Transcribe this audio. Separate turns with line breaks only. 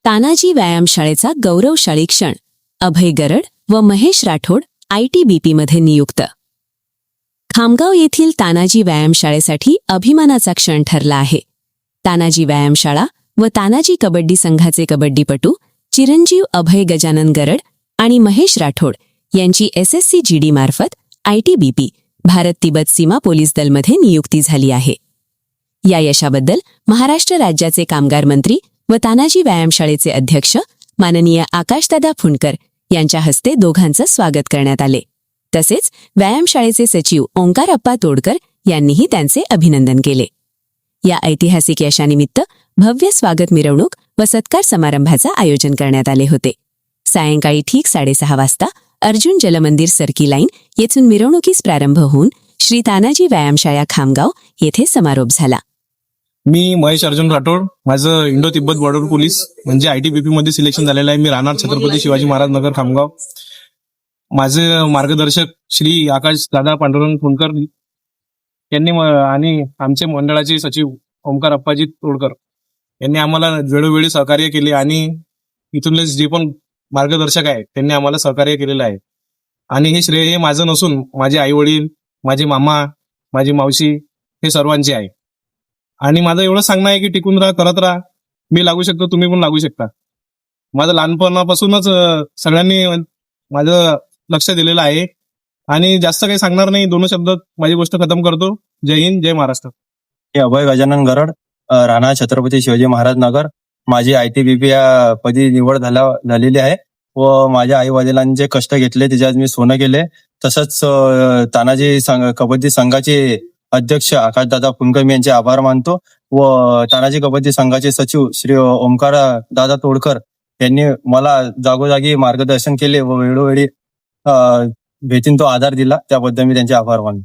तानाजी व्यायामशाळेचा गौरवशाली क्षण. अभय गरड व महेश राठोड ITBPमध्ये नियुक्त. खामगाव येथील तानाजी व्यायामशाळेसाठी अभिमानाचा क्षण ठरला आहे. तानाजी व्यायामशाळा व तानाजी कबड्डी संघाचे कबड्डीपटू चिरंजीव अभय गजानन गरड आणि महेश राठोड यांची SSC GD मार्फत ITBP भारत तिबet सीमा पोलीस दलमध्ये नियुक्ती झाली आहे. या यशाबद्दल महाराष्ट्र राज्याचे कामगार मंत्री व तानाजी व्यायामशाळेचे अध्यक्ष माननीय आकाशदादा फुंडकर यांच्या हस्ते दोघांचं स्वागत करण्यात आले. तसेच व्यायामशाळेचे सचिव ओंकारप्पा तोडकर यांनीही त्यांचे अभिनंदन केले. या ऐतिहासिक यशानिमित्त भव्य स्वागत मिरवणूक व सत्कार समारंभाचं आयोजन करण्यात आले होते. सायंकाळी ठीक 6:30 वाजता अर्जुन जलमंदिर सर्की लाईन येथून मिरवणुकीस प्रारंभ होऊन श्री तानाजी व्यायामशाळा खामगाव येथे समारोप झाला.
मी महेश अर्जुन राठोड. माझं इंडो तिब्बत बॉर्डर पोलीस म्हणजे ITBP मध्ये सिलेक्शन झालेलं आहे. मी राहणार छत्रपती शिवाजी महाराज नगर खामगाव. माझे मार्गदर्शक श्री आकाश दादा पांडुरंग फुंडकर यांनी आणि आमचे मंडळाचे सचिव ओमकार अप्पाजी तोडकर यांनी आम्हाला वेळोवेळी सहकार्य केले आणि इथूनले जे पण मार्गदर्शक आहे त्यांनी आम्हाला सहकार्य केलेलं आहे. आणि हे श्रेय हे माझं नसून माझे आई वडील, माझे मामा, माझी मावशी हे सर्वांचे आहे. आणि माझं एवढं सांगणं आहे की टिकून राहा, करत राहा. मी लागू शकतो, तुम्ही पण लागू शकता. माझं लहानपणापासूनच सगळ्यांनी माझं लक्ष दिलेलं आहे आणि जास्त काही सांगणार नाही. 2 शब्दात माझी गोष्ट खतम करतो. जय हिंद, जय महाराष्ट्र.
अभय गजानन गरड, राणा छत्रपती शिवाजी महाराज नगर. माझी ITBP या पदी निवड झालेली आहे व माझ्या आई वडिलांचे कष्ट घेतले, त्याच्यात मी सोनं केले. तसंच तानाजी कबड्डी संघाचे अध्यक्ष आकाशदादा फुंडकर यांचे आभार मानतो व तानाजी कबड्डी संघाचे सचिव श्री ओमकार दादा तोडकर यांनी मला जागोजागी मार्गदर्शन केले व वेळोवेळी भेटीन तो आधार दिला. त्याबद्दल मी त्यांचे आभार मानतो.